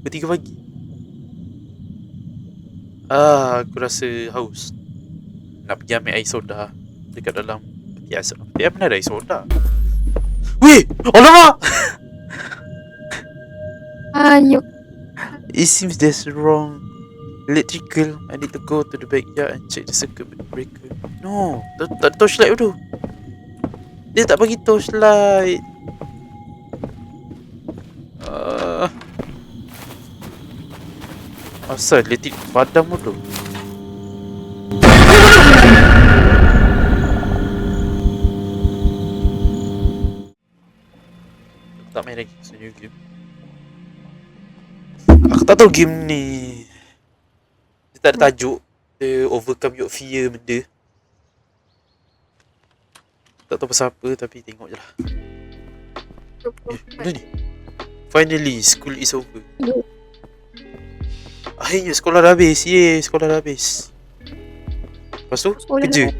Pukul 3 pagi. Aku rasa haus. Nak pergi ambil air soda dekat dalam peti asap. Dia mana ada air soda? Weh! Alamak! Ayo. It seems there's wrong electrical. I need to go to the backyard and check the circuit breaker. No, tak ada torchlight tu. Dia tak bagi torchlight. Asal elektrik padam tu. Tak main lagi new game. Aku tak tahu game ni. Dia tak ada tajuk. Dia overcome your fear benda. Tak tahu pasal apa tapi tengok je lah. Benda ni. Finally school is over. Akhirnya sekolah dah habis. Yeay, sekolah dah habis. Lepas tu kerja.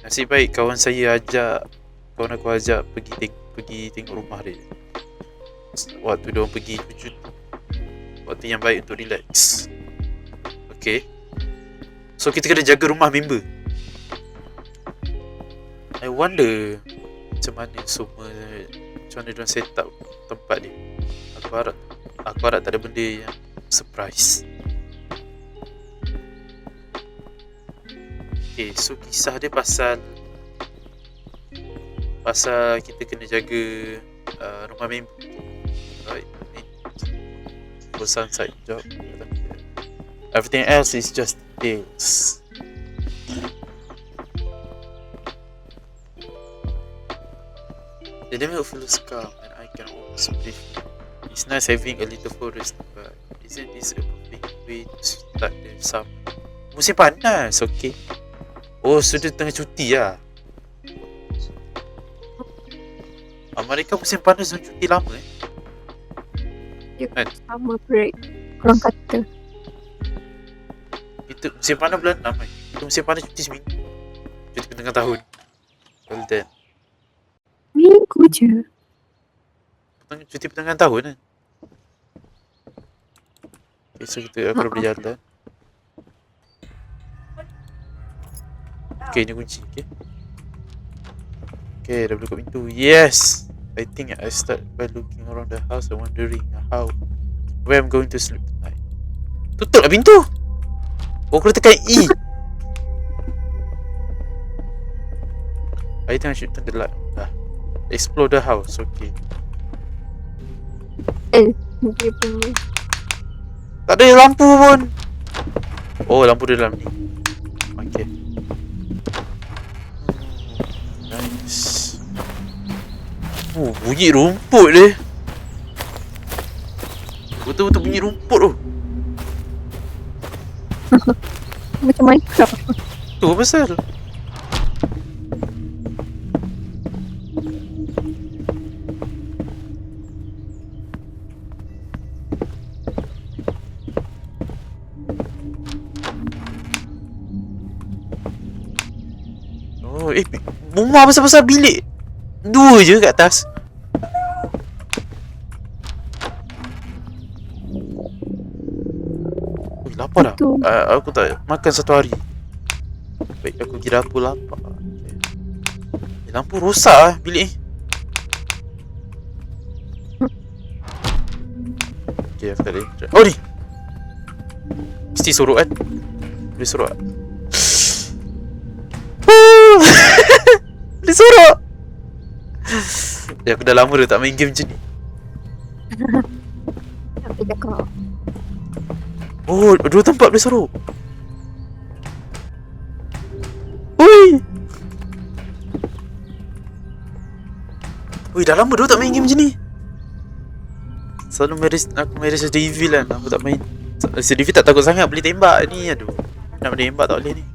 Nasib baik kawan aku ajak pergi tengok rumah dia. Waktu dia orang pergi cuti. Waktu yang baik untuk relax. Okay. So kita kena jaga rumah member. I wonder macam mana diorang set up tempat dia. Aku harap tak ada benda yang surprise. Okay, so kisah dia pasal kita kena jaga rumah member. Right. For some side job. Everything else is just details. The neighborhood feels calm and I can almost breathe. It's nice having a little forest, but isn't this a perfect way to start the summer? Musim panas, okay. Oh, sudah tengah cuti lah. Amerika musim panas dan cuti lama Kan? Summer break. Korang kata. Itu musim panas bulan 6 kan? Itu musim panas cuti seminggu. Cuti tengah tahun. Well then. Minggu je. Cuti pertengahan tahun kan? Okay, so aku dah berjalan. Okay, ni kunci. Okay, dah buka pintu. Yes! I think I start by looking around the house and wondering where I'm going to sleep tonight. Tutup lah pintu! Oh, kena tekan E! I think I should turn the light on. Explore the house, okay. Dia punya. Tak ada lampu pun. Oh, lampu dia dalam ni. Okay. Nice. Oh, bunyi rumput dia. Betul-betul bunyi rumput tu. Macam Minecraft. Tu apa pasal? Rumah besar-besar bilik 2 je kat atas. Lapar dah. Aku tak makan satu hari. Baik, aku pergi dapur lapar. Lampu rosak lah bilik ni. Okay, aku tak ada. Oh ni! Mesti sorok kan? Boleh sorok tak? Boleh sorok! Aku dah lama dah tak main game macam ni. Tapi cakap. Oh, 2 tempat boleh sorok. Ui! Ui, dah lama dah tak main game macam ni. Selalu aku main Resident Evil kan. Aku tak main Resident Evil, tak takut sangat boleh tembak ni. Aduh, nak tembak tak boleh ni.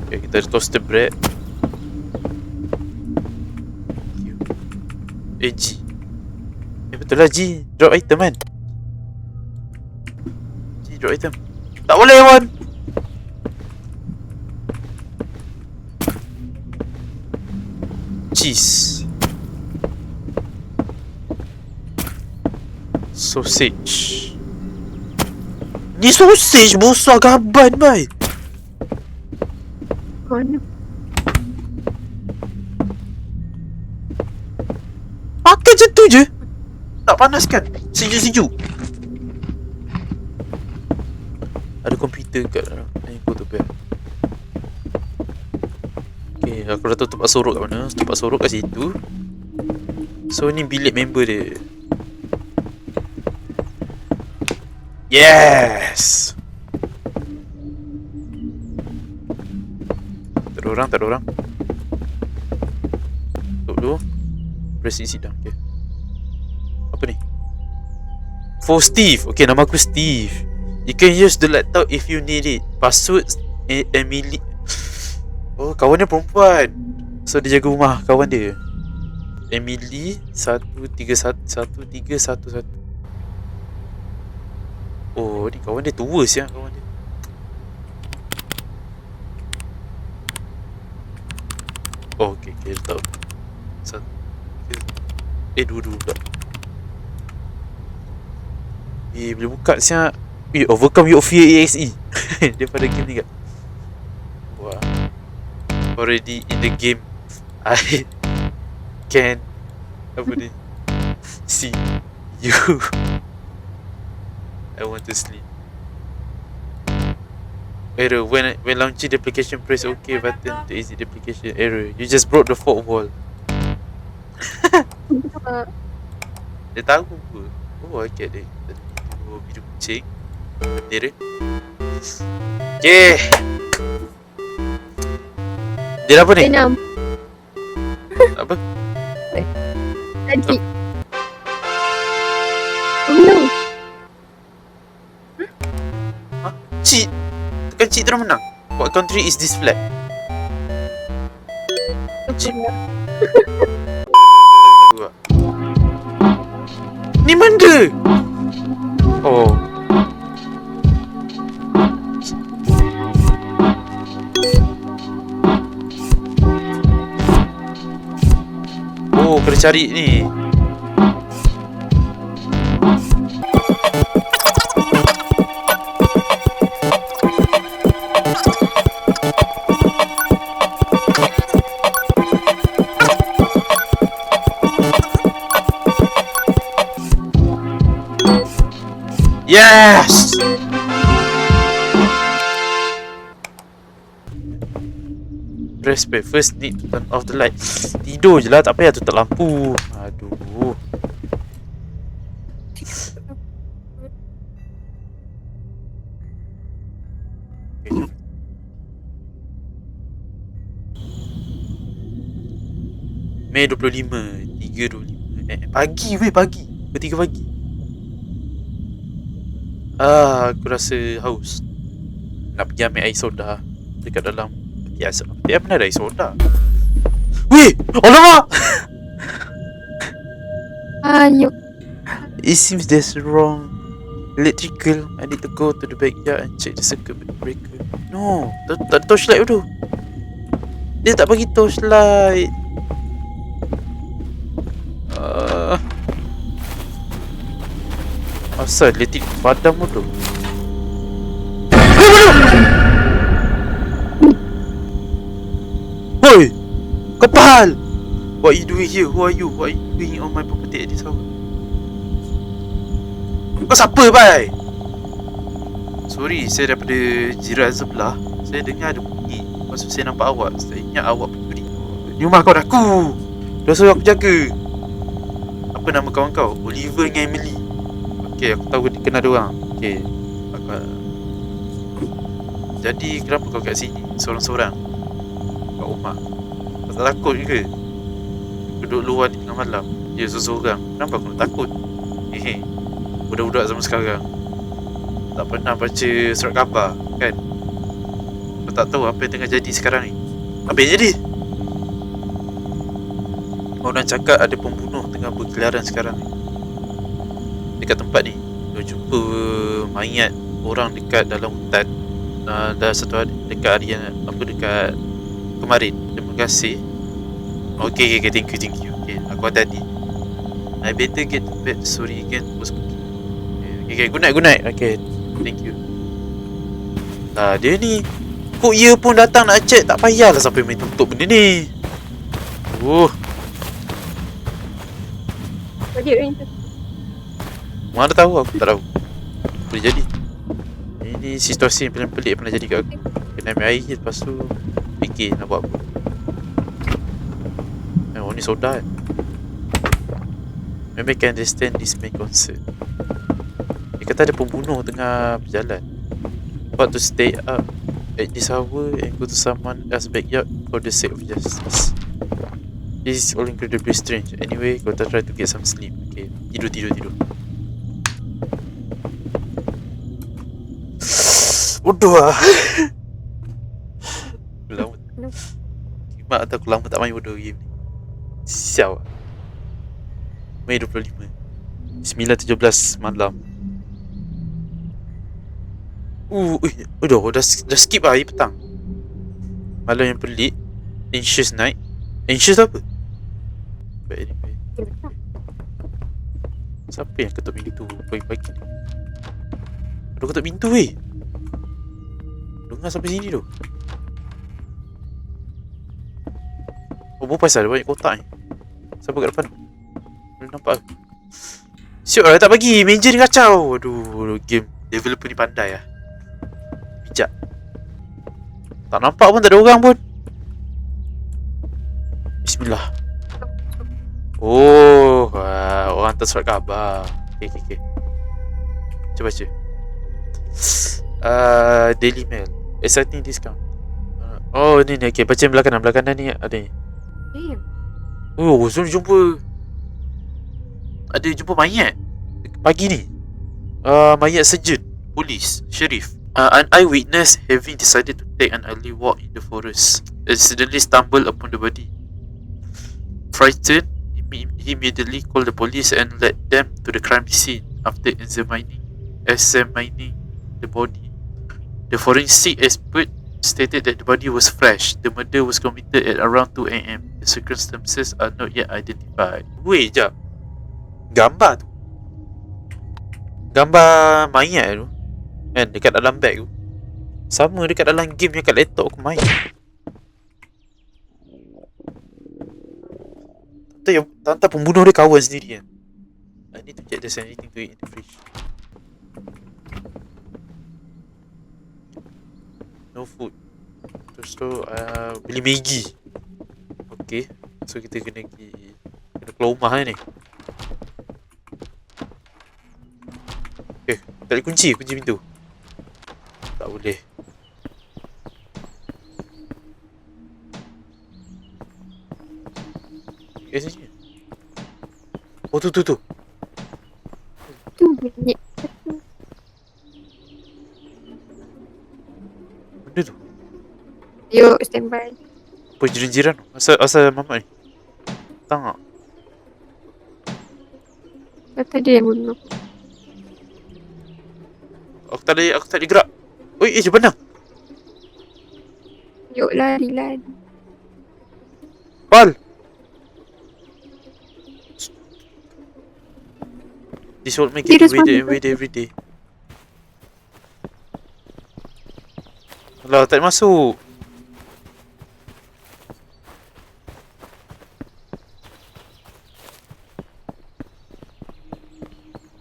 Okay, kita ada toaster bread. G. Betul lah G. Drop item kan? G drop item. Tak boleh Wan. Cheese. Sausage. Ni sausage besar gaban, bai. Mana? Makan macam tu je. Tak panas kan? Sejuk-sejuk. Ada komputer kat dalam. Go to bed. Okay, aku dah tahu tempat sorok kat mana. Tempat sorok kat situ. So ni bilik member dia. Yes. Tak ada orang, tak ada orang. Tutup dulu. Press sit down. Okay. Apa ni? For Steve. Okay, nama aku Steve. You can use the laptop if you need it. Password Emily. Oh, kawan dia perempuan. So dia jaga rumah kawan dia. Emily 1311. Oh, ni kawan dia tua siang kawan dia. Oh, okay, dia tahu. Dua pula. Boleh buka siang. Overcome your fear EXE. Daripada game ni kat. Wah. Already in the game, I can apa ni? See you. I want to sleep. Error. When launching the application, press OK button to exit the application. Error. You just broke the fourth wall. Dia tahu apa? Oh, okay dia. Oh, biru kucing. Bendera. Okay. Dia apa ni? Enam. Apa? Lagi. Oh no. Cheat. Tekan cheat terus menang. What country is this flag? Cheat. Ni mana? Oh. Oh, kena cari ni. Yes! Press play. First need to turn off the light. Tidur je lah, tak payah tutup lampu. Aduh. Okay. Mei 25 3.25 pagi weh, pagi. Pukul 3 pagi. Aku rasa haus. Nak pergi ambil air soda dekat dalam peti asap. Dia mana ada air soda? Weh! Alamak! Ayo. It seems there's wrong electrical. I need to go to the backyard and check the circuit breaker. No, tak ada torchlight tu. Dia tak bagi torchlight. Asal elektrik padam tu. Hoi! Kepal! What you doing here? Who are you? What are you doing on my property at this hour? Kau siapa, bai? Sorry, saya daripada jiran sebelah. Saya dengar ada bunyi. Maksud saya nampak awak. Saya ingat awak pencuri. Ni rumah kawan aku. Dah suruh aku jaga. Apa nama kawan kau? Oliver dengan Emily. Okay, aku tahu dia kenal diorang. Okay, jadi kenapa kau kat sini seorang-seorang kat rumah? Kau tak takut ke duduk luar di tengah malam? Ya, seorang-seorang. Kenapa aku nak takut? Budak-budak zaman sekarang tak pernah baca surat khabar kan? Kau tak tahu apa yang tengah jadi sekarang ni. Apa yang jadi? Orang cakap ada pembunuh tengah berkeliaran sekarang ni dekat tempat ni. Dia jumpa mayat orang dekat dalam hutan. Dah satu hari dekat hari yang dekat kemarin. Terima kasih Okay, thank you. Okay, aku hati-hati. I better get to bed. Sorry again for smoking. Okay, good night. Okay, thank you. Dia ni courier pun datang nak check, tak payahlah sampai main tutup benda ni. Bagi orang tu. Mana tahu, aku tak tahu. Boleh jadi. Ini situasi yang paling pelik pernah jadi kat aku. Kena ambil air, lepas tu fikir nak buat apa. Oh, ni soda kan. Maybe I can understand this main concern. Dia kata ada pembunuh tengah berjalan. About to stay up at this hour and go to someone else's backyard for the sake of justice. This is all incredibly strange. Anyway, go to try to get some sleep. Okay, tidur. Bodoh lah. Mak aku lama tak main bodoh game ni. Sial lah. Mei 25 9.17 malam. Dah skip lah hari petang. Malam yang pelik. Anxious night. Anxious apa? Baik anyway. Siapa yang ketuk pintu pagi-pagi ni? Ada ketuk pintu weh. Dengar sampai sini tu. Oh, pasal ada banyak kotak ni. Siapa kat depan tu? Boleh nampak ke? Siap lah tak bagi. Manager ni kacau. Aduh, game developer ni pandai lah. Bijak. Tak nampak pun, tak ada orang pun. Bismillah. Oh, orang hantar surat khabar. Okay. Cuba baca. Daily Mail. Exciting discount. Oh, ni. Okay, baca yang belakang kanan ni ada ni. Oh, so jumpa mayat pagi ni. Mayat surgeon, polis, sheriff. An eyewitness having decided to take an early walk in the forest accidentally stumbled upon the body. Frightened, he immediately called the police and led them to the crime scene. After examining the body, the forensic expert stated that the body was fresh. The murder was committed at around 2 AM. The circumstances are not yet identified. Wait, jap. Gambar mayat tu kan, dekat dalam beg tu sama dekat dalam game yang kat laptop aku main. Tante pembunuh dia kawan sendiri kan. I need to check there's anything to eat in the fridge. No food. Terus tu beli Maggi. Okay, so kita kena keluar rumah ni. Tak boleh kunci pintu. Tak boleh. Sini. Oh, tu. Tu bunyi. Benda tu. Yuk, standby. Apa jiran-jiran? Asal mamat ni? Tang tak? Kata dia yang bunuh. Aku tak boleh gerak. Oi, jom pandang. Yuk, lari. Pal. This will make it every day. Alah, tak masuk.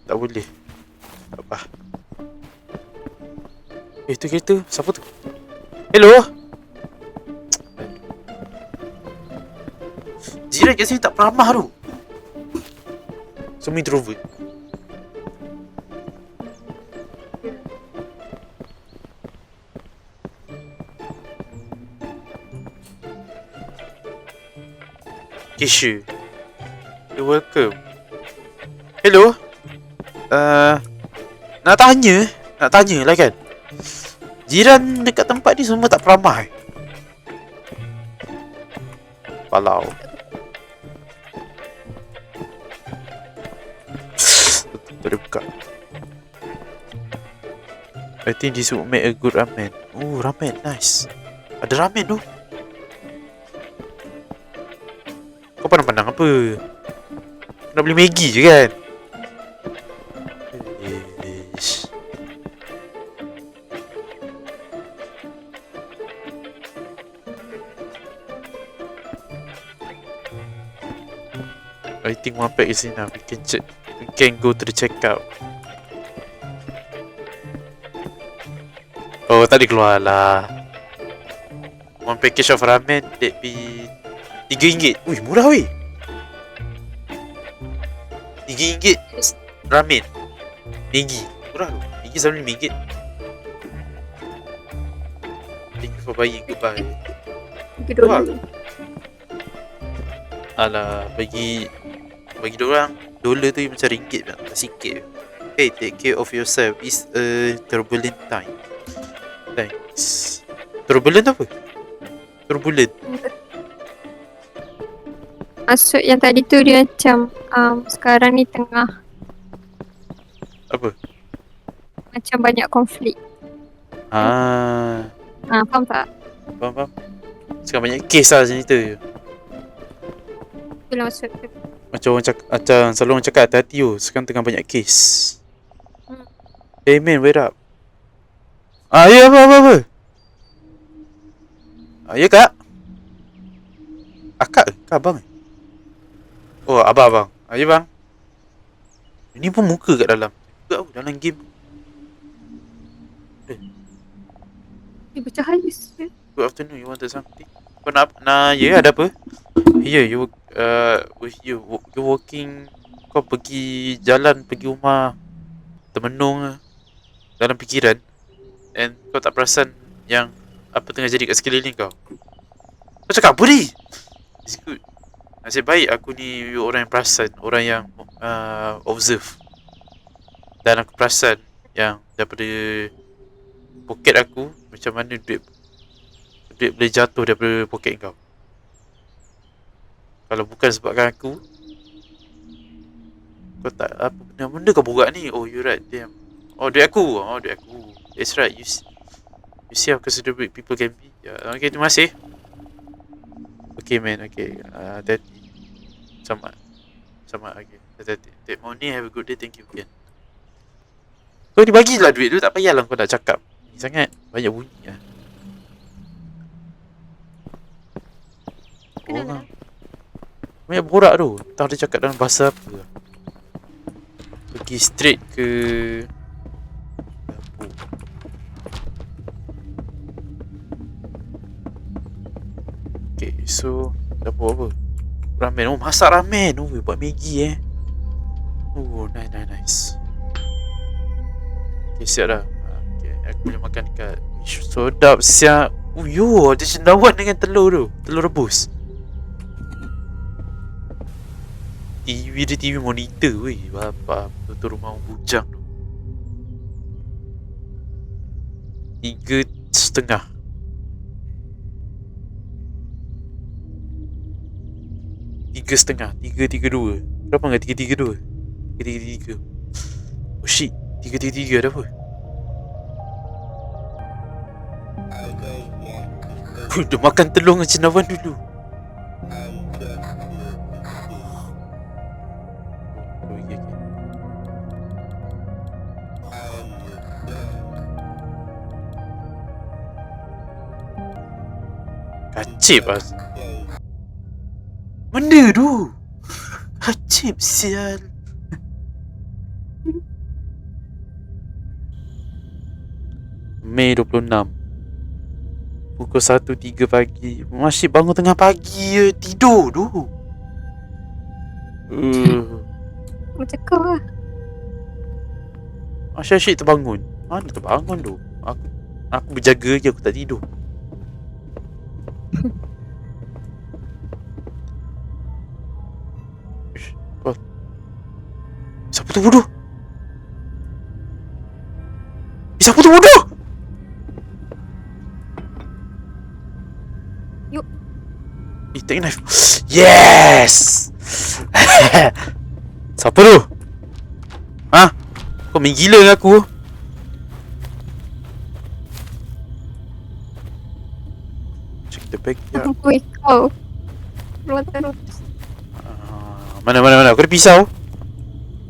Tak boleh. Tak apa. Itu kereta. Siapa tu? Hello? Jiran kat sini tak peramah tu. Semua introvert. Kesha, you're welcome. Hello? Nak tanya lah kan. Jiran dekat tempat ni semua tak peramah. Palau. Tak ada buka. I think this would make a good ramen. Oh, ramen, nice. Ada ramen tu. Kau pandang-pandang apa? Nak beli Maggi je kan? Ish. I think one pack is enough. We can go to the checkout. Oh, tak boleh keluar lah. One package of ramen that be RM3. Ui, murah weh. RM3 ramen. Maggi. Murah tu. Maggi selalu RM5. Thank you for buying. Goodbye. Kedua. Alah, bagi diorang dolar tu macam ringgit tak sikit. Hey, take care of yourself. It's a turbulent time. Thanks. Turbulent apa? Turbulent. Maksud yang tadi tu dia macam sekarang ni tengah Apa? macam banyak konflik. Faham tak? Faham. Sekarang banyak kes lah macam tu. Itulah maksud tu. Macam orang cakap, selalu orang cakap hati-hati sekarang tengah banyak kes. Hey man, wait up. Ya apa? Ya kak? Akak ke? Kak abang? Oh, abang. Ya bang. Ini pun muka kat dalam. Juga dalam game. Dia bercahaya sikit. Good afternoon, you wanted something? Kau nak ya ada apa? Ya, you walking. Kau pergi jalan, pergi rumah termenung dalam fikiran. And kau tak perasan yang apa tengah jadi kat sekeliling kau. Kau cakap apa ni? It's good. Nasib baik aku ni orang yang perasan, orang yang observe. Dan aku perasan yang daripada poket aku macam mana duit boleh jatuh daripada poket kau. Kalau bukan sebabkan aku, kau tak apa benda kau buat ni. Oh, you right, damn. Oh, duit aku. That's right. You see how considerate people can be. Okay, terima kasih. Okay man, okay. That sama. Okay. Take money, have a good day. Thank you again. Kau dibagilah duit tu, tak payahlah kau nak cakap. Sangat banyak bunyi lah. Kenapa? Banyak borak tu. Tak ada cakap dalam bahasa apa. Pergi straight ke dapur. Okay, so dapur apa? Ramen. Oh, masak ramen. Oh, buat Maggi Oh, nice. Okay, siap dah. Okay, aku boleh makan dekat. Sedap siap. Oh, yo, ada cendawan dengan telur tu. Telur rebus. TV monitor weh. Bapa, betul rumah bujang tu. 3.5. 3.5. Berapa enggak 3.32? 3.33. Oh shit, 3.33 ada apa? Dah makan telur dengan cendawan dulu. Kacip lah. Benda tu kacip sial. Mei 26 pukul 1.03 pagi. Masih bangun tengah pagi je. Tidur tu. Macam kau lah. Asyik terbangun. Mana terbangun tu? Aku berjaga je, aku tak tidur. Siapa tu bodoh? Siapa tu bodoh? Yuk. Take knife. Yes. Siapa tu? Kau main gila dengan aku? Check the backyard. Aku ikut kau. Keluar terus. Mana. Aku ada pisau.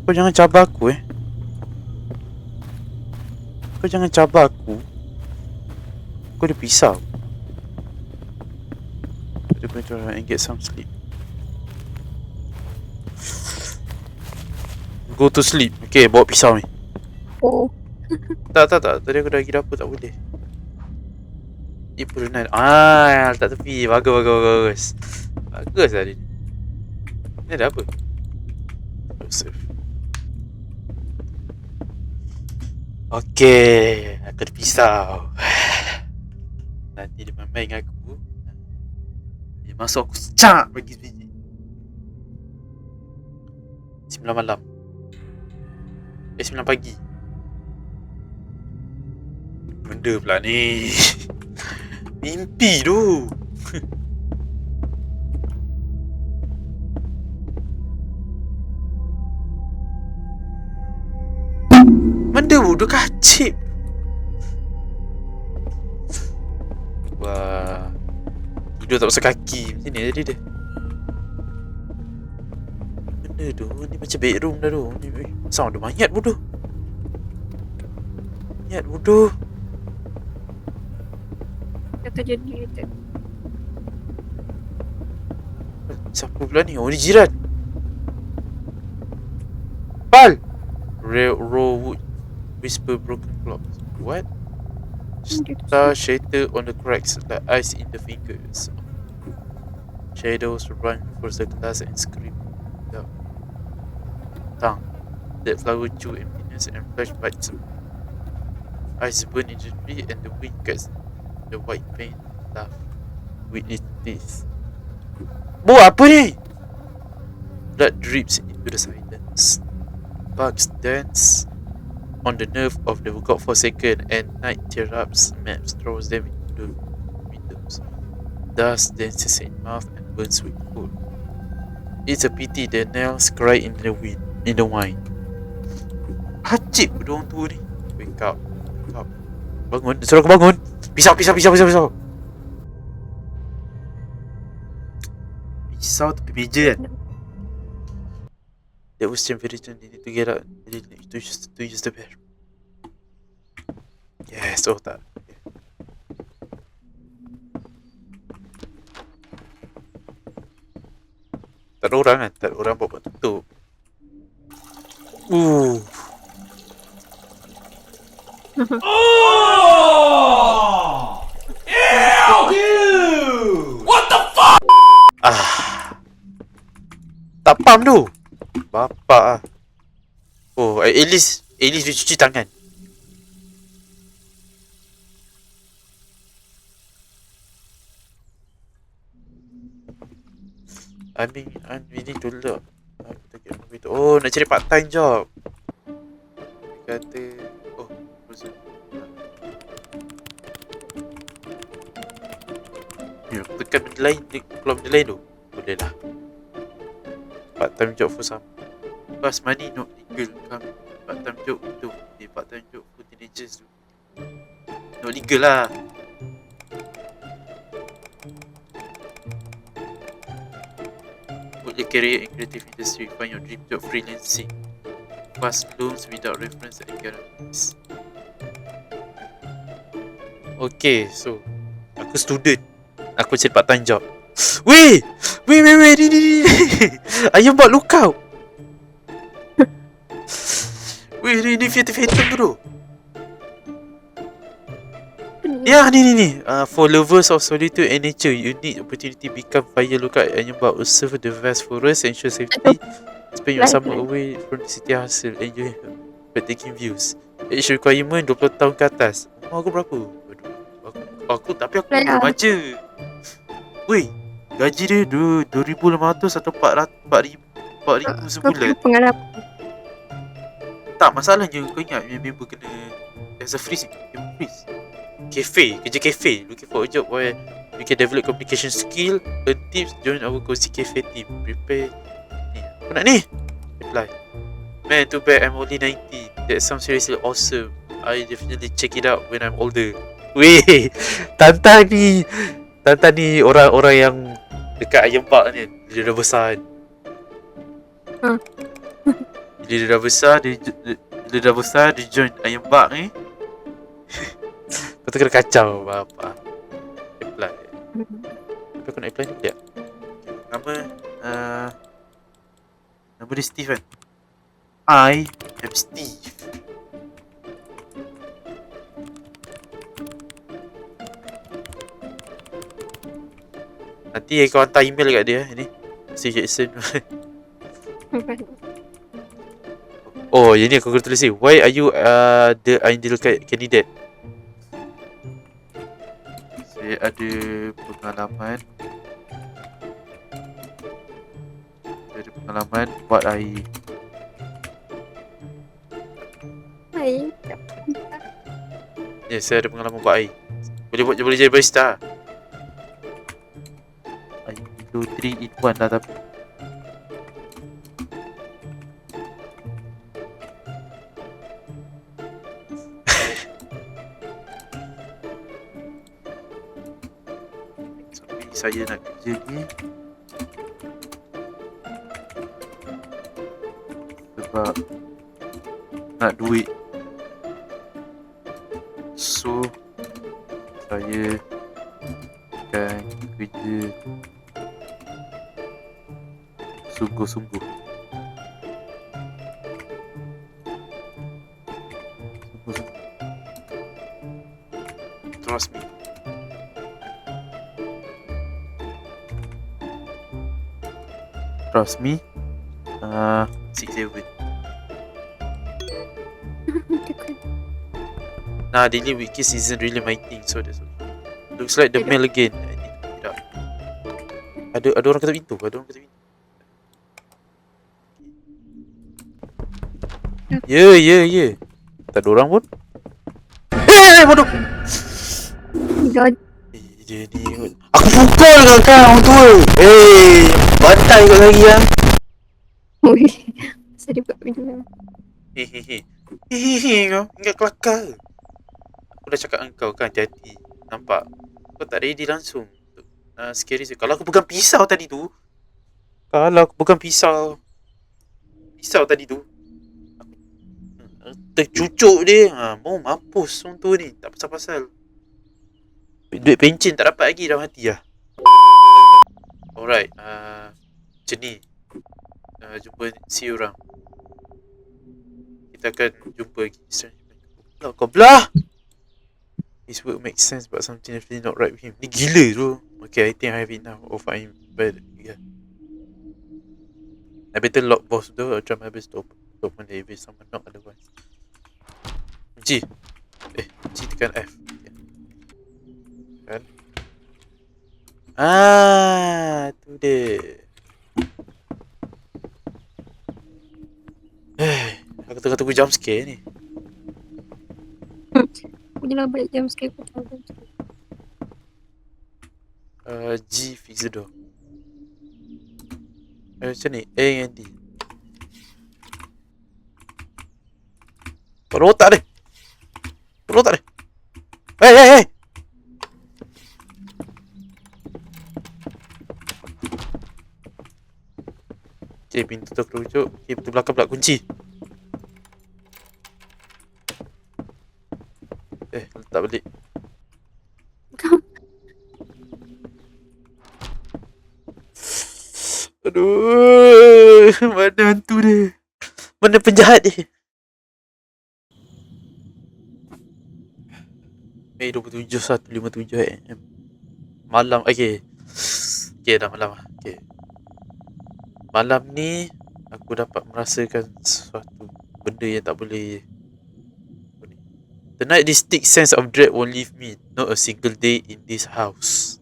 Kau jangan cabar aku Kau jangan cabar aku. Kau ada pisau. I'm going to try and get some sleep. Go to sleep. Okay, bawa pisau ni. Oh. Tak. Tadi aku dah pergi dapur, tak boleh. Ipurunan. Letak tepi. Bagus. Bagus tadi. Ni ada apa? Save. Okay, aku ada pisau. Nanti dia main dengan aku. Dia masuk aku secak bagi sebiji. 9 malam. 9 pagi. Benda pula ni. Mimpi tu. Benda bodoh kacip. Wah. Tidur tak pasal kaki. Macam ni tadi dia. Benda tu. Ni macam bedroom dah tu. Ni sound ada mayat bodoh. Mayat bodoh. Kata jadi tu. Siapa pula ni? Oh, ni jiran. Pal! Railroad whisper broken clocks. What? Star shatter on the cracks like ice in the fingers. Shadows run across the glass and scream. Tongue. That flower chew emptiness and flesh bites. Eyes burn in the tree and the wind cuts the white paint laugh with its teeth. Buat apa ni? Blood drips into the silence. Bugs dance on the nerve of the godforsaken, and night tear-ups maps throws them into the windows. Dust dances in mouth and burns with cold. It's a pity the nails cry in the wind, in the wine. Hacip budak orang tua ni. Wake up. Bangun, suruh aku bangun. Pisau. Pisau tepi meja kan. That was temperature. They need to get out. They need to use the bear. Yes, tak. Okay. Tak ada orang kan? Tak ada orang buat tutup. What the fuck? Tak pam tu. Bapak. Oh, at least dia cuci tangan. I'm willing to look. Oh, nak cari part time job. Dia kata, oh, betul. Ya, tekan benda lain, keluar benda lain tu. Boleh lah. Part time job for some. Plus money not legal. Come part time job tu. Part time job for teenagers tu. Not legal lah. Put your career in creative industry. Find your dream job freelancing. Pass loans without reference and guarantees. Okay, so aku student. Aku cari part time job. Weh, ni. Ayam buat lookout. Weh, ni Phantom bro. Ya, ni. For lovers of solitude and nature, you need opportunity become fire lookout. Ayam buat observe the vast forest, ensure safety. Spend your summer away from the city hustle. Enjoy taking views. Age requirement 20 tahun ke atas. Umur aku berapa? Tapi aku belum baca. Weh, gaji dia 2,500 atau 4,000 sebulan. Pengalaman. Tak, masalahnya kau ingat member kena there's a freeze. Kerja cafe. Looking for a job where we can develop communication skill, earn tips, join our cozy cafe team. Prepare. Ni, aku nak ni. Reply. Man, too bad I'm only 19. That sounds seriously awesome. I definitely check it out when I'm older. Weh, Tanta ni orang-orang yang dekat Ayam Park ni. Dia dah besar kan. Ha. Bila dia dah besar, dia join ayam bak ni. Lepas tu kena kacau apa. Apply. Tapi aku nak apply ni tak. Nama nama dia Steve kan. I am Steve. Nanti kau hantar email kat dia ni. Si Jackson. Oh, yang ni aku kena tulis ni. Why are you the ideal candidate? Saya ada pengalaman. Buat air. Hai. Ya, saya ada pengalaman buat air. Boleh jadi barista. Itu 3 in 1 lah tapi. Tapi saya nak kerja ni sebab nak duit. So saya akan kerja sungguh-sungguh. Trust me. Trust me. 6-7. Nah, daily wikis isn't really my thing, so that's all. Looks like the mail again. I need to pick it up. Ada orang ketuk pintu. Ya. Tak ada orang pun. Bodoh. Dia ni. Aku pukul kau tu. Bantai kau lagi lah. Ui. Masa dia buat video. Hehehe kau. Ingat kelakar. Aku dah cakap dengan kau kan, hati-hati. Nampak? Kau tak ready langsung. Scary je. Kalau aku pegang pisau tadi tu. Tadi tu. Tercucuk dia. Mau mampus orang tu ni. Tak pasal-pasal. Duit pencen tak dapat lagi dalam hati lah. Alright. Macam ni. Jumpa si orang. Kita akan jumpa lagi. Kau belah! His work makes sense but something definitely not right with him. Ni gila tu. Okay, I think I have enough of him. But yeah. I better lock boss door or try my best to open the if someone knock otherwise. G tekan F. Kan? Tu dia. Aku tengah tunggu jump scare ni. Bolehlah balik jam scare aku tahu. G fix the door. Macam ni, A and D. Kau otak dia. Hey. Okay, pintu tu kerucuk. Okay, pintu belakang pula kunci. Letak balik. Aduh, mana hantu dia? Mana penjahat dia? 27:157 AM. Malam, okay, dah malam lah. Okay. Malam ni, aku dapat merasakan sesuatu benda yang tak boleh. Tonight, this thick sense of dread won't leave me. Not a single day in this house.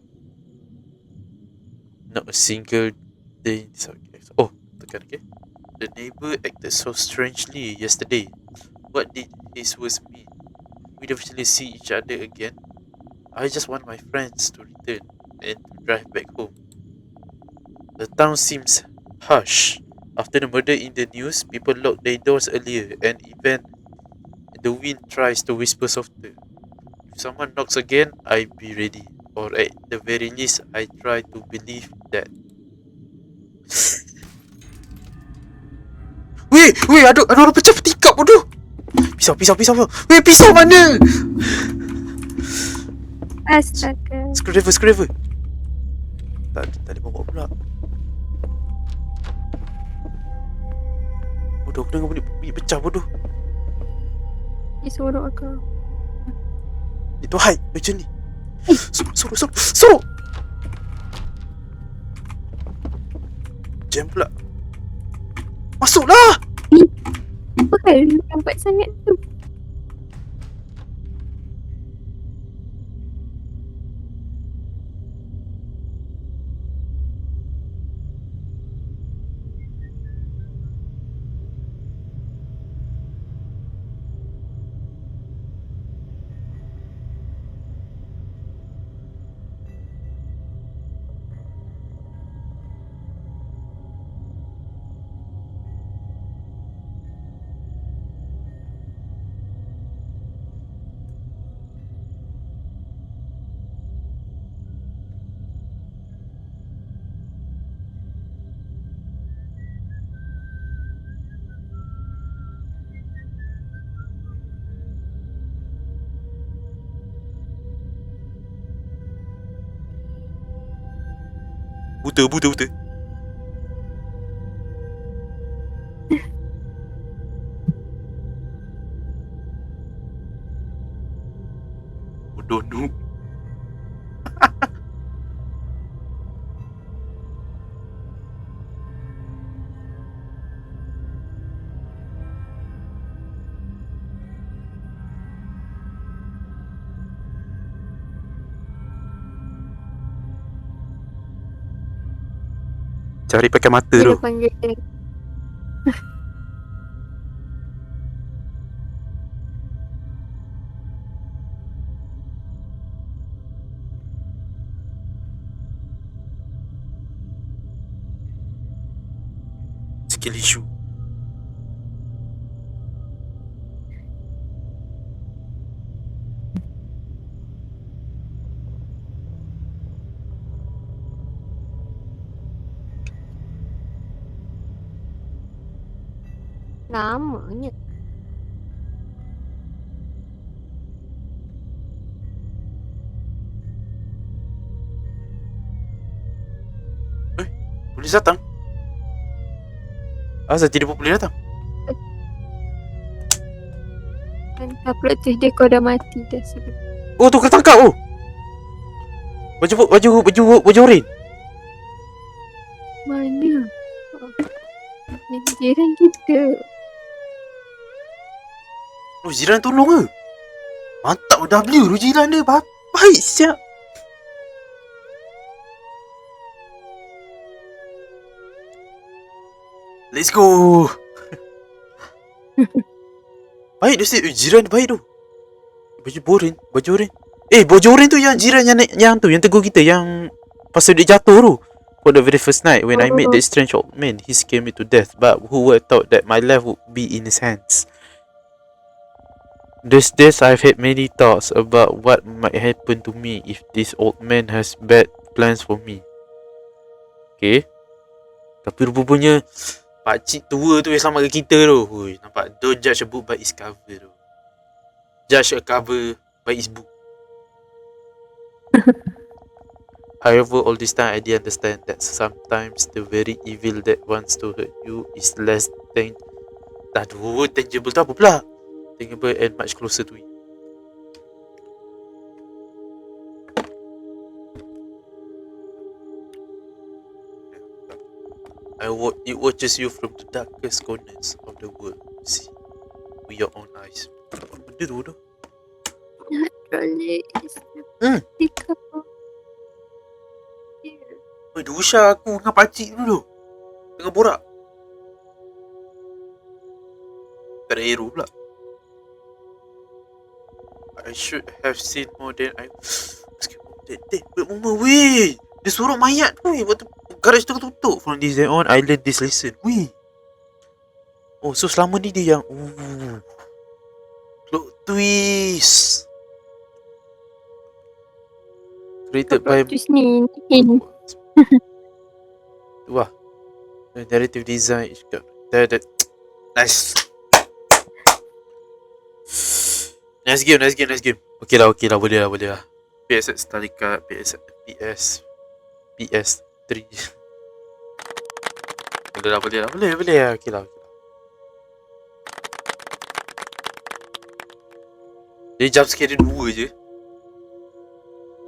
Oh, tekan, okay. The neighbor acted so strangely yesterday. What did his words mean? We definitely see each other again. I just want my friends to return and to drive back home. The town seems hush. After the murder in the news, people locked their doors earlier, and even the wind tries to whisper softer. If someone knocks again, I'll be ready. Or at the very least, I try to believe that. Weh, ada orang pecah petikap bodoh. Pisau. Weh, pisau mana? Astaga. Screwdriver. Tak ada bawa pula. Bodoh, aku dengar bunyi pecah bodoh. Dia sorok aku. Itu hide macam ni. Suruh. Jam pula. Masuklah. Apa hal lambat sangat tu? Buta. Bodoh noob. Cari pakai mata Dia tu. panggil dia. Skill issue. Lamanya. Polis datang. Asal tidak boleh datang? Dan upload tu dia kau dah mati dah sebelum. Oh, tu kena tangkap oh. Baju oren. Mana? Ni jiran kita. Oh, jiran tolong ke? Mantap W tu jiran dia. Baik siap. Let's go. Baik dia jiran dia baik tu. Baju oren. Baju oren tu yang jiran yang tegur kita yang pasal dia jatuh tu. For the very first night when I met that strange old man, he scared me to death. But who would thought that my life would be in his hands? These days I've had many thoughts about what might happen to me if this old man has bad plans for me. Okay. Tapi rupanya pakcik tua tu yang selamatkan kita tu. Hui, nampak? Don't judge a book by its cover tu. Judge a cover by its book. However, all this time I did understand that sometimes the very evil that wants to hurt you is less tangible tu apa pula? Tangible and much closer to you. It watches you from the darkest corners of the world. See with your own eyes. Apa benda tu? Rolly is Hmm. Dusha aku dengan pakcik dulu tengah borak. Tak ada arrow pula. I should have seen more than I. Wait moment, weh. Dia suruh mayat tu, weh. Waktu garaj tu tutup. From this day on, I learned this lesson. Weh. Oh, so selama ni dia yang plot twist. Created by twist ni. Wah. The narrative design is good. Nice. Nice game. Okay lah, boleh lah. PS start dekat PS3. Boleh lah. Okay lah. Jadi jump scare dia 2 je.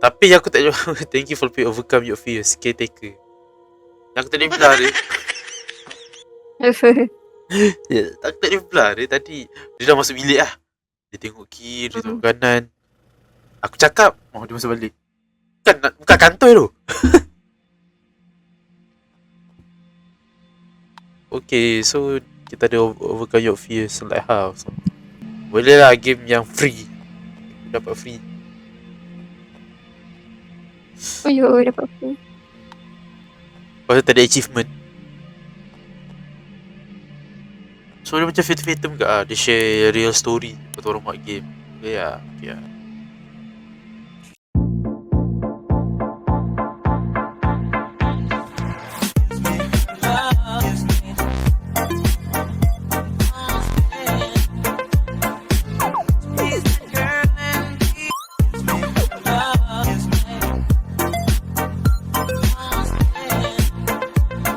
Tapi aku tak jawab. Thank you for overcome your fears, caretaker. Yang aku tak boleh belah dia. Ya, aku tak boleh belah dia tadi. Dia dah masuk bilik lah. Dia tengok kiri, dia tengok kanan. Aku cakap, dia masuk balik. Bukan kantoi tu. Okay, so kita ada overcome your fears like how? Boleh lah game yang free. Dapat free. Oh yo, dapat free. Pasal tak ada achievement. So dia macam Fatum ke Dia share real story. Lepas tu orang buat game. Okay lah.